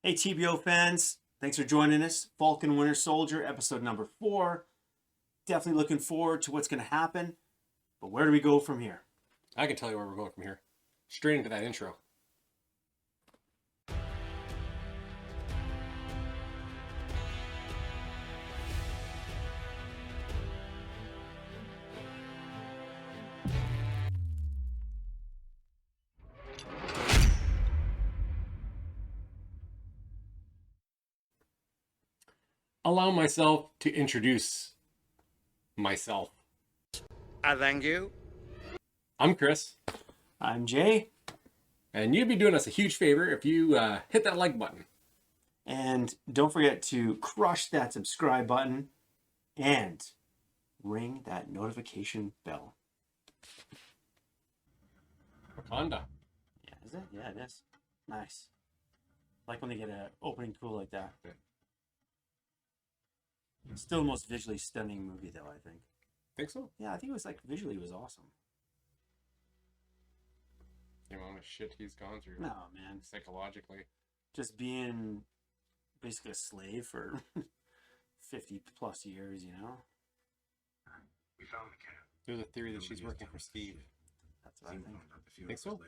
Hey TBO fans, thanks for joining us. Falcon Winter Soldier, episode number 4. Definitely looking forward to what's going to happen. But where do we go from here? I can tell you where we're going from here. Straight into that intro. Allow myself to introduce myself. I thank you. I'm Chris, I'm Jay, and you'd be doing us a huge favor if you hit that like button. and don't forget to crush that subscribe button and ring that notification bell. Wakanda. Yeah, is it? Yeah, it is. Nice. Like when they get an opening cool like that. It's still the most visually stunning movie, though, I think. Think so? Yeah, I think it was like visually it was awesome. The amount of shit he's gone through. No, man. Psychologically. Just being basically a slave for 50 plus years, you know? We found the camp. There's a theory that she's working for Steve. That's what I think. Think so?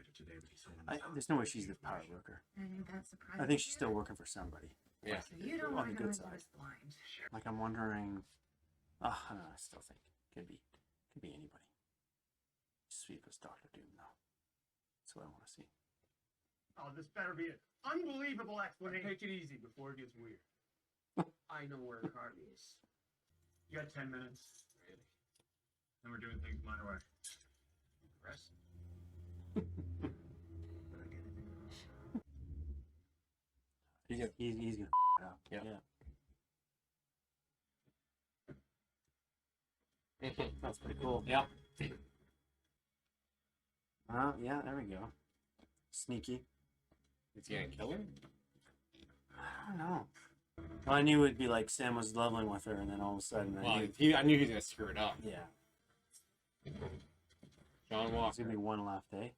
There's no way she's the power worker. I think that's surprising. I think she's still working for somebody. Yeah. So you don't On want the to good go into side. this blind. Like, I'm wondering. I don't know. I still think could be anybody. Sweet as Doctor Doom, though. That's what I want to see. Oh, this better be an unbelievable explanation. Take it easy before it gets weird. I know where Karli is. You got 10 minutes. Really? And we're doing things my way. Chris? He's gonna it up. Yeah. That's pretty cool. Yeah. Yeah, there we go. Sneaky. Is he gonna kill him? I don't know. Well, I knew it'd be like Sam was leveling with her, and then all of a sudden, Well, I knew. I knew he was gonna screw it up. Yeah. John There's Walker. gonna be one left, eh?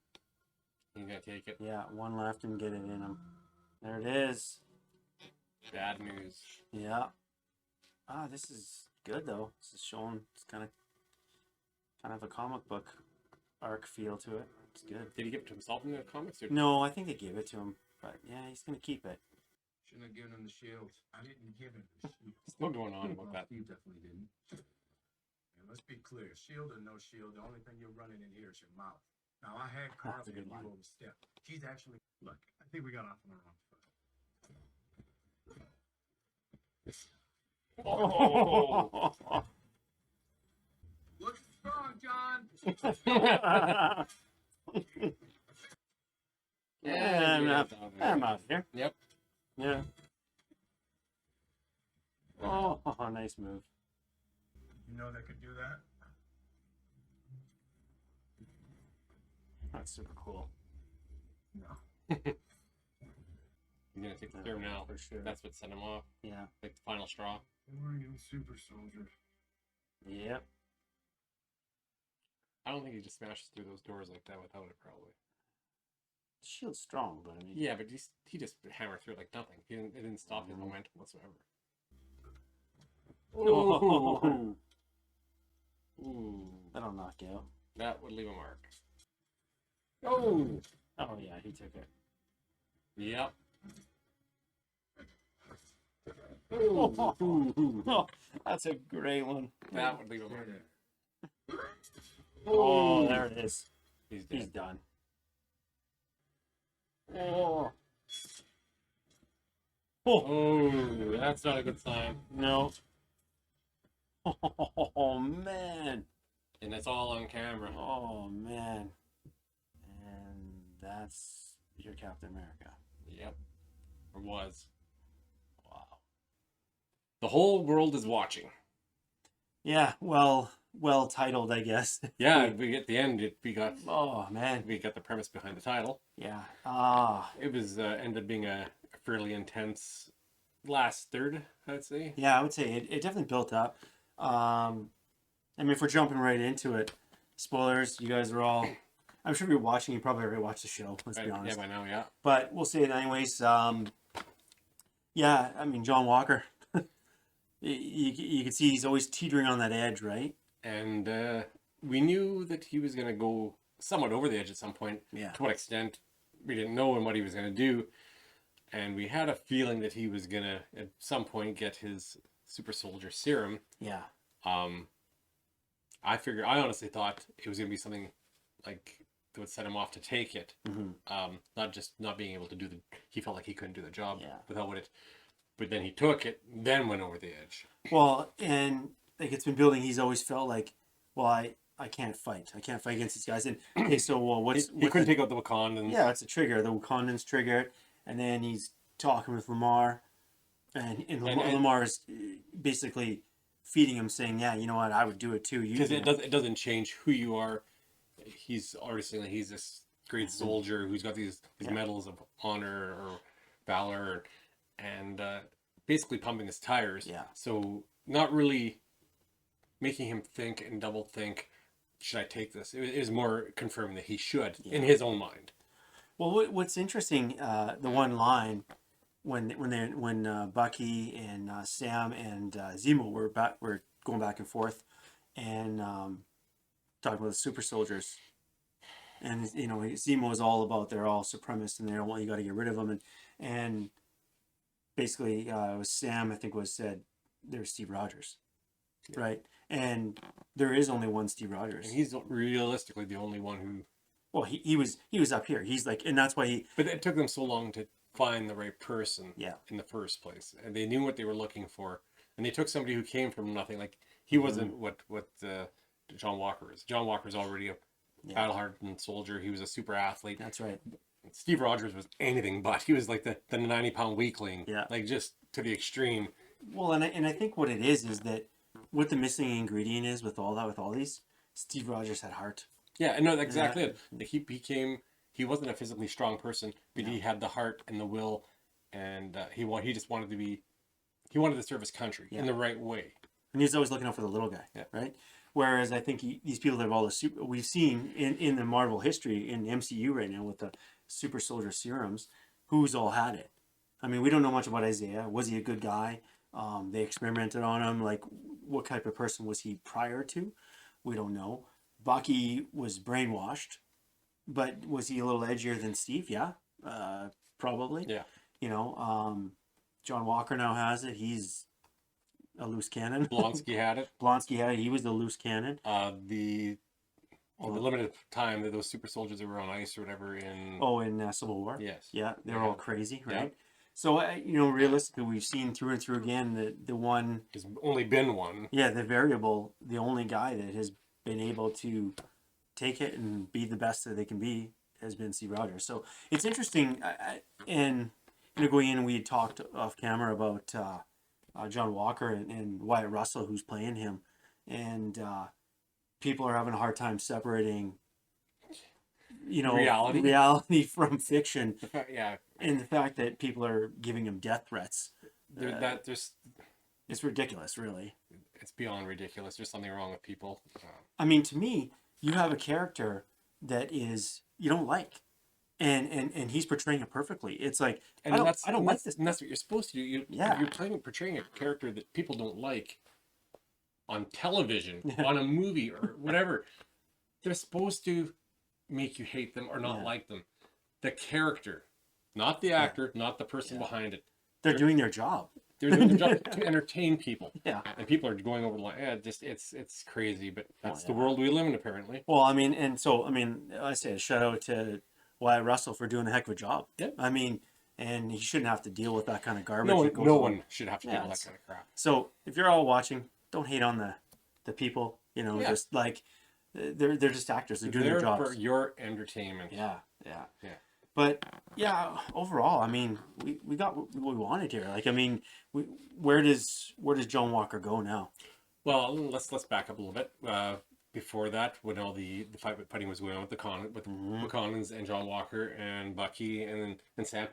He's gonna take it. Yeah, one left and get it in him. There it is. Bad news. Yeah. This is good though. This is showing it's kind of a comic book arc feel to it. It's good. Did he give it to himself in the comics? Or... No, I think they gave it to him, but yeah, he's gonna keep it. Shouldn't have given him the shield. I didn't give him the shield. Still going on about that. You definitely didn't. And let's be clear, shield or no shield, the only thing you're running in here is your mouth. Now I had That's a Karli good and line. you overstepped. She's actually Look, I think we got off on the wrong foot. Oh. Look strong, John. Yeah, I'm out here. Yep. Yeah. Oh, nice move. You know that could do that? That's super cool. No. He's gonna take the therm now. For sure. That's what sent him off. Yeah. Like the final straw. They weren't even super soldiers. Yep. I don't think he just smashes through those doors like that without it, probably. Shield's strong, but I mean. Yeah, but he just hammered through it like nothing. It didn't stop his momentum whatsoever. Oh. Ooh, That'll knock you out. that would leave a mark. Oh, Oh yeah, he took it. yep. Oh, that's a great one. That would leave a mark. Oh, there it is. He's dead. He's done. Oh. Oh, that's not a good sign. No. Oh man. And it's all on camera. Oh man. And that's your Captain America. Yep. Or was. Wow. The whole world is watching. Yeah, well titled, I guess. Yeah, we at the end we got Oh man. the premise behind the title. Yeah. It was ended up being a fairly intense last third, I'd say. Yeah, I would say it definitely built up. I mean, if we're jumping right into it, spoilers, you guys are all, I'm sure if you're watching, you probably already watched the show, let's be honest. Yeah, by now, yeah. But we'll say it anyways. Yeah, I mean, John Walker, you can see he's always teetering on that edge, right? And we knew that he was going to go somewhat over the edge at some point. Yeah. To what extent, we didn't know and what he was going to do. And we had a feeling that he was going to, at some point, get his super soldier serum. Yeah. I honestly thought it was going to be something like that would set him off to take it. Not just not being able to he felt like he couldn't do the job without it. But then he took it, then went over the edge. Well, and like it's been building, he's always felt like, well, I can't fight. I can't fight against these guys. And okay, so well, He couldn't take out the Wakandans. Yeah, it's a trigger. The Wakandans trigger it, and then he's talking with Lemar, and Lemar is basically feeding him, saying, "Yeah, you know what? I would do it too." Because it doesn't change who you are. He's already saying that he's this great soldier who's got these medals of honor or valor, and basically pumping his tires. Yeah. So not really making him think and double think. Should I take this? It was more confirming that he should in his own mind. Well, what's interesting, the one line when Bucky and Sam and Zemo were going back and forth, and talking about the super soldiers, and you know Zemo is all about they're all supremacists and they don't want you got to get rid of them, and basically it was Sam I think said they're Steve Rogers, right? And there is only one Steve Rogers, and he's realistically the only one who. Well, he was up here. He's like, and that's why he. But it took them so long to find the right person. Yeah. In the first place, and they knew what they were looking for, and they took somebody who came from nothing. Like he wasn't what John Walker is. John Walker's already a battle-hardened soldier. He was a super athlete. That's right. Steve Rogers was anything but. He was like the 90-pound weakling. Yeah. Like just to the extreme. Well, and I think what it is that what the missing ingredient is with all these, Steve Rogers had heart. Yeah, no, exactly it. Like he wasn't a physically strong person, but he had the heart and the will, and he just wanted to serve his country in the right way. And he's always looking out for the little guy, right? Whereas I think these people that have all the we've seen in the Marvel history in MCU right now with the super soldier serums, who's all had it. I mean, we don't know much about Isaiah. Was he a good guy? They experimented on him. Like, what type of person was he prior to? We don't know. Bucky was brainwashed, but was he a little edgier than Steve? Yeah, probably. Yeah. You know, John Walker now has it. He's a loose cannon. Blonsky had it. Blonsky had it. He was the loose cannon. The limited time that those super soldiers that were on ice or whatever in Civil War. Yes. Yeah, they were all crazy, right? Yeah. So realistically, we've seen through and through again the one. There's only been one. Yeah, the variable, the only guy that has been able to take it and be the best that they can be has been Steve Rogers. So it's interesting, and going in, we had talked off camera about John Walker and Wyatt Russell, who's playing him, and people are having a hard time separating, reality from fiction. Yeah, and the fact that people are giving him death threats. It's ridiculous, really. It's beyond ridiculous. There's something wrong with people. I mean, to me, you have a character that you don't like, and he's portraying it perfectly. It's like I don't like this. And that's what you're supposed to do. You're portraying a character that people don't like on television, on a movie or whatever. They're supposed to make you hate them or not like them. The character, not the actor, not the person behind it. They're doing their job. They're doing their job to entertain people. Yeah. And people are going over the line. Yeah, it's crazy, but that's the world we live in, apparently. Well, I mean, I say a shout out to Wyatt Russell for doing a heck of a job. Yeah. I mean, and he shouldn't have to deal with that kind of garbage. No one should have to deal with that kind of crap. So if you're all watching, don't hate on the people. Just like they're just actors. They're doing their jobs for your entertainment. Yeah. But yeah, overall, I mean, we got what we wanted here. Like, I mean, where does John Walker go now? Well, let's back up a little bit. Before that, when all the fighting was going on with the Wakandans and John Walker and Bucky and Sam,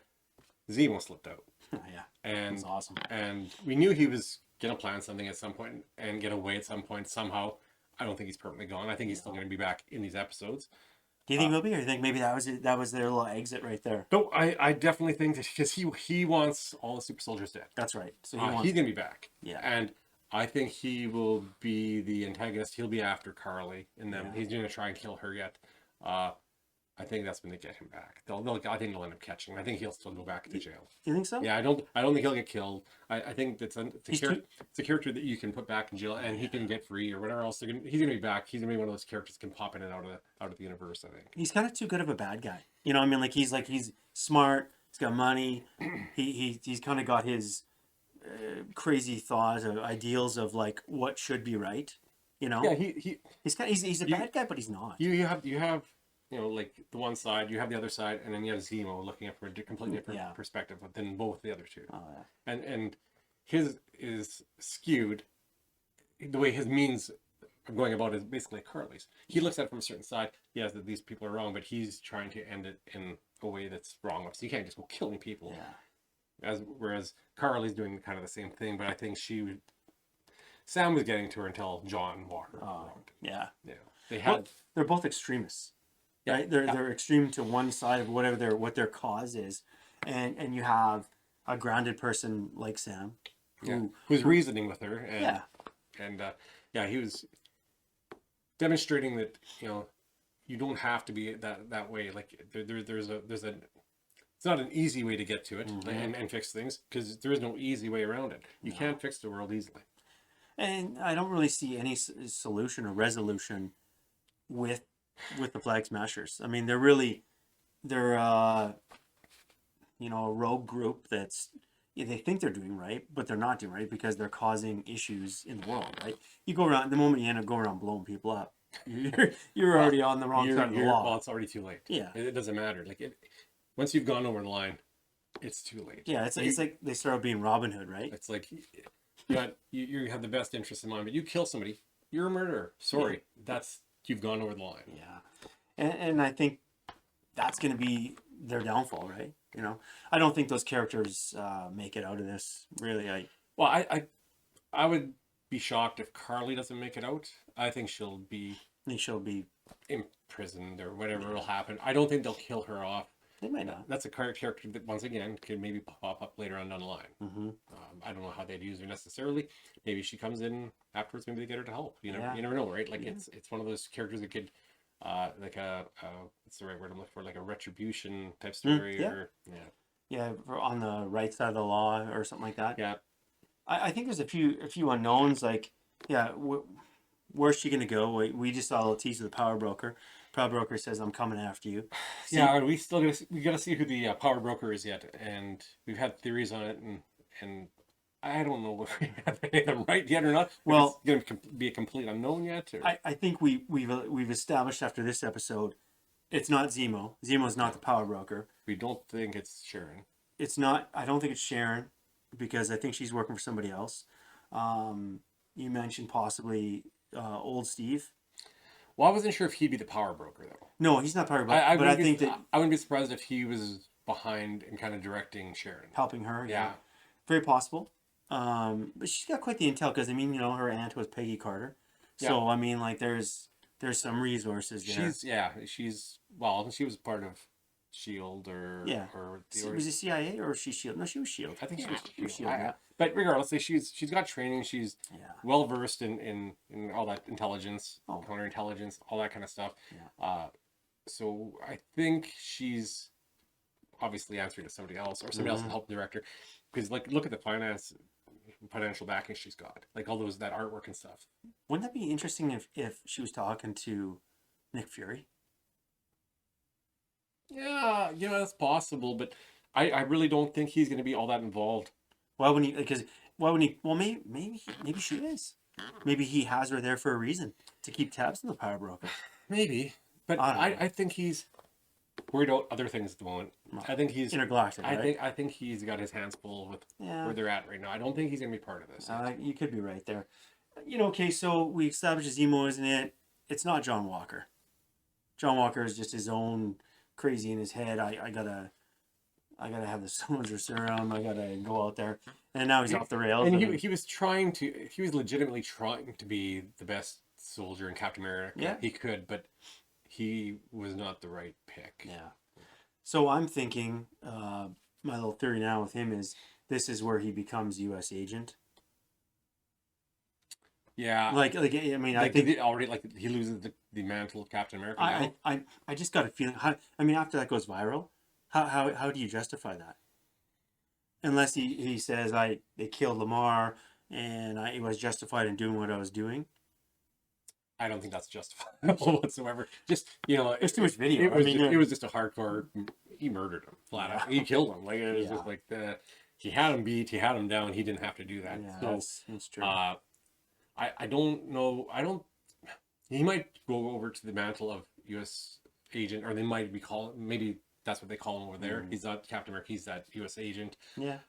Zemo slipped out. Yeah, and that's awesome. And we knew he was gonna plan something at some point and get away at some point somehow. I don't think he's permanently gone. I think he's still going to be back in these episodes. Do you think he'll be, or do you think maybe that was it, that was their little exit right there? No, I definitely think that because he wants all the super soldiers dead. That's right. So He's gonna be back. Yeah. And I think he will be the antagonist. He'll be after Karli, and then Yeah. he's gonna try and kill her yet. I think that's when they get him back. I think they'll end up catching him. I think he'll still go back to jail. You think so? Yeah, I don't think he'll get killed. I think it's He's it's a character that you can put back in jail and he can get free or whatever else. He's gonna be back. He's gonna be one of those characters that can pop in and out of the universe. I think He's kind of too good of a bad guy. You know what I mean? He's smart. He's got money. He's kind of got his crazy thoughts or ideals of like what should be right. You know? Yeah, he's a bad guy, but he's not. you have like the one side, you have the other side, and then you have Zemo looking at it from a completely different perspective than both the other two. Oh, yeah. And his is skewed. The way his means of going about it is basically like Karli's. He looks at it from a certain side. Yes, that these people are wrong, but he's trying to end it in a way that's wrong. So you can't just go killing people. Yeah. Whereas Karli's doing kind of the same thing, but I think Sam was getting to her until John Walker. Yeah. Yeah. They're both extremists. Yeah, right? They're extreme to one side of what their cause is, and you have a grounded person like Sam, who's reasoning with her, and he was demonstrating that you don't have to be that way. Like there's it's not an easy way to get to it and fix things because there is no easy way around it. You can't fix the world easily, and I don't really see any solution or resolution with the Flag Smashers. I mean, they're a rogue group that's they think they're doing right, but they're not doing right because they're causing issues in the world, right? You go around the moment you end up going around blowing people up, you're already on the wrong side of the law. Well, it's already too late. Yeah, it doesn't matter. Like once you've gone over the line, it's too late. Yeah, it's like they start being Robin Hood, right? It's like you have the best interest in mind, but you kill somebody, you're a murderer. Sorry, you've gone over the line. Yeah, and I think that's going to be their downfall, right? I don't think those characters make it out of this. Really, I would be shocked if Karli doesn't make it out. I think she'll be imprisoned or whatever will happen. I don't think they'll kill her off. They might not. That's a character that once again could maybe pop up later on down the line. Mm-hmm. I don't know how they'd use her necessarily. Maybe she comes in afterwards. Maybe they get her to help. You never know, right? Like it's one of those characters that could like what's the right word I'm looking for? Like a retribution type story on the right side of the law or something like that. Yeah, I think there's a few unknowns. Like where's she gonna go? We just saw a little tease of the power broker. Power broker says, "I'm coming after you." We gotta see who the power broker is yet, and we've had theories on it, and I don't know if we have any of them right yet or not. Well, it's going to be a complete unknown yet. Or... I think we've established after this episode, it's not Zemo. Zemo's not the power broker. We don't think it's Sharon. It's not. I don't think it's Sharon, because I think she's working for somebody else. You mentioned possibly old Steve. Well, I wasn't sure if he'd be the power broker though. No, he's not power broker. But I think that I wouldn't be surprised if he was behind and kind of directing Sharon, helping her. Yeah. Very possible. But she's got quite the intel because her aunt was Peggy Carter. So I mean, like there's some resources there. She was part of Shield was it CIA or was she Shield? No, she was Shield. I think she was Shield. But regardless, she's got training. She's well versed in all that intelligence, counterintelligence, all that kind of stuff. Yeah. So I think she's obviously answering to somebody else, or somebody else will help the director. Because look at the financial backing she's got, like all that artwork and stuff. Wouldn't that be interesting if she was talking to Nick Fury? Yeah, that's possible, but I really don't think he's going to be all that involved. Why wouldn't he? Because why wouldn't he? Well, maybe she is. Maybe he has her there for a reason, to keep tabs on the power broker. Maybe, but I think he's worried about other things at the moment. I think he's intergalactic. Right? I think he's got his hands full with where they're at right now. I don't think he's going to be part of this. You could be right there. Okay, so we established Zemo, isn't it? It's not John Walker. John Walker is just his own crazy in his head. I gotta have the soldier serum. I gotta go out there, and now he's off the rails. And he was legitimately trying to be the best soldier in Captain America. Yeah, he could, but he was not the right pick. Yeah. So I'm thinking, my little theory now with him is this is where he becomes U.S. agent. Yeah. I mean, I Like, think did he already, like, he loses the mantle of Captain America now? I just got a feeling. I mean, after that goes viral, how do you justify that? Unless he says they killed Lamar and I was justified in doing what I was doing. I don't think that's justifiable whatsoever. Just, you know, There's too much video. It was just a hardcore. He murdered him flat out. He killed him. Like, it was Yeah. just like he had him beat. He had him down. He didn't have to do that. Yeah, So that's true. I don't know. He might go over to the mantle of U.S. agent, or they might be maybe that's what they call him over there. He's not Captain America. He's that U.S. agent. Yeah.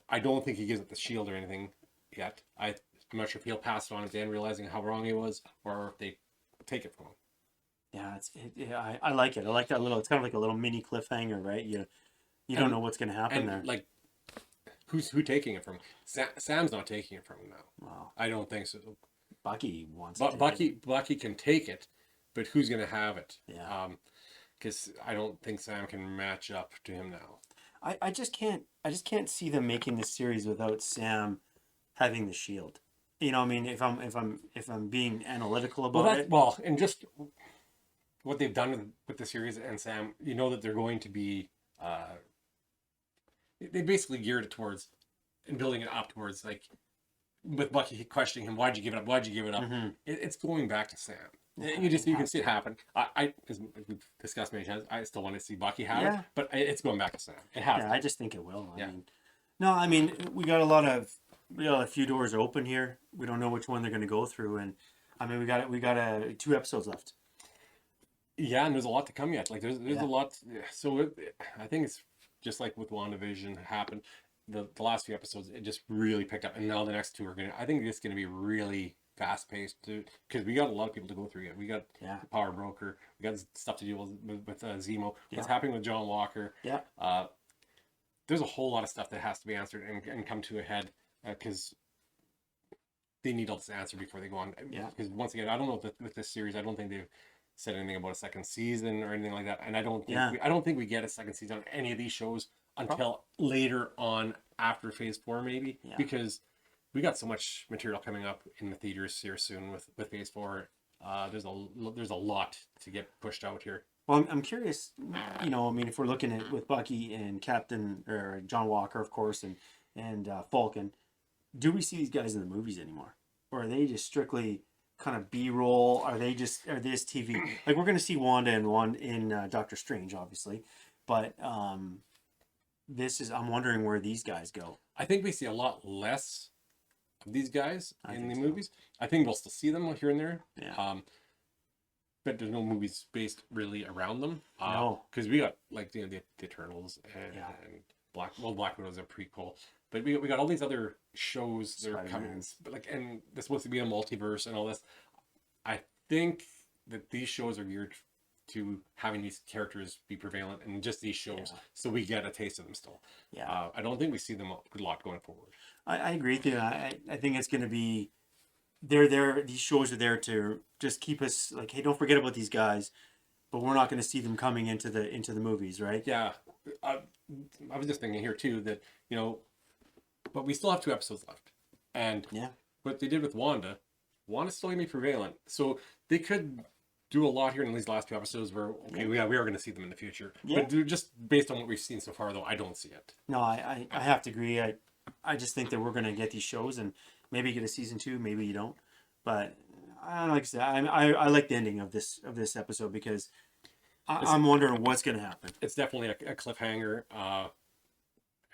I don't think he gives up the shield or anything yet. I'm not sure if he'll pass it on at the end, realizing how wrong he was, or if they take it from him. Yeah, I like it. I like that little. It's kind of like a little mini cliffhanger, right? You don't know what's going to happen And there. like, who's taking it from him? Sam's not taking it from him now. Wow. I don't think so. Bucky wants. But to take it. Bucky can take it, but who's going to have it? Yeah. Because I don't think Sam can match up to him now. I just can't see them making this series without Sam having the shield. You know, I mean, if I'm being analytical about it. Well, and just what they've done with the series and Sam, you know that they're going to be. They basically geared it towards and building it up towards, like, with Bucky questioning him, "Why'd you give it up? Why'd you give it up?" Mhm. It's going back to Sam. Yeah, You can see it happen. As we've discussed many times, I still want to see Bucky have it, but it's going back to Sam. It has. Yeah, to. I just think it will. Yeah. I mean, we got a few doors open here. We don't know which one they're going to go through, and I mean, we got 2 episodes left. Yeah, and there's a lot to come yet. Like, there's a lot. So I think it's just like with WandaVision happened. The last few episodes, it just really picked up, and now the next 2 are gonna. I think it's gonna be really fast paced too, because we got a lot of people to go through yet. We got the Power Broker. We got stuff to deal with Zemo. What's happening with John Walker? Yeah. There's a whole lot of stuff that has to be answered and come to a head because they need all this answered before they go on. Yeah. Because once again, I don't know if with this series, I don't think they've said anything about a second season or anything like that, and I don't think we get a second season on any of these shows until later on after Phase 4, maybe, because we got so much material coming up in the theaters here soon with Phase 4. There's a lot to get pushed out here. Well, I'm curious. I mean, if we're looking at with Bucky and Captain or John Walker, of course, and Falcon, do we see these guys in the movies anymore, or are they just strictly kind of B-roll? Are they just TV? Like, we're going to see Wanda in Doctor Strange, obviously, but I'm wondering where these guys go. I think we see a lot less of these guys in the movies. I think we'll still see them here and there. Yeah. But there's no movies based really around them. No. Because we got, like, the Eternals and Black Widow's a prequel. But we got all these other shows that are coming. But and they're supposed to be a multiverse and all this. I think that these shows are geared to having these characters be prevalent in just these shows, so we get a taste of them still. Yeah. I don't think we see them a lot going forward. I agree with you. I think it's going to be, they're there. These shows are there to just keep us like, hey, don't forget about these guys, but we're not going to see them coming into the movies, right? Yeah. I was just thinking here too that, but we still have 2 episodes left, and what they did with Wanda's still going to be prevalent, so they could do a lot here in these last 2 episodes where we are going to see them in the future. But just based on what we've seen so far, though, I don't see it. No, I have to agree. I just think that we're going to get these shows and maybe get a season 2, maybe you don't. But like I said, I like the ending of this episode because I'm wondering what's going to happen. It's definitely a cliffhanger,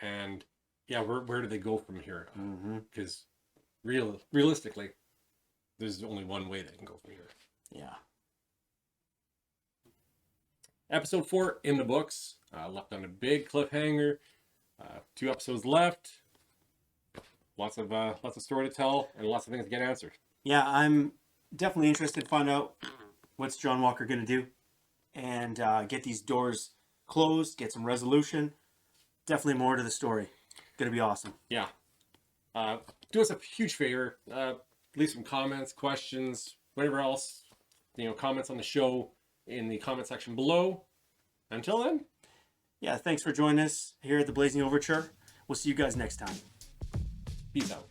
and where do they go from here? Because realistically, there's only one way they can go from here. Yeah. Episode 4 in the books, left on a big cliffhanger. 2 episodes left. Lots of story to tell and lots of things to get answered. Yeah, I'm definitely interested to find out what's John Walker going to do and get these doors closed, get some resolution. Definitely more to the story. Going to be awesome. Yeah. Do us a huge favor. Leave some comments, questions, whatever else. Comments on the show. in the comment section below. Until then, Yeah, thanks for joining us here at the Blazing Overture. We'll see you guys next time. peace out.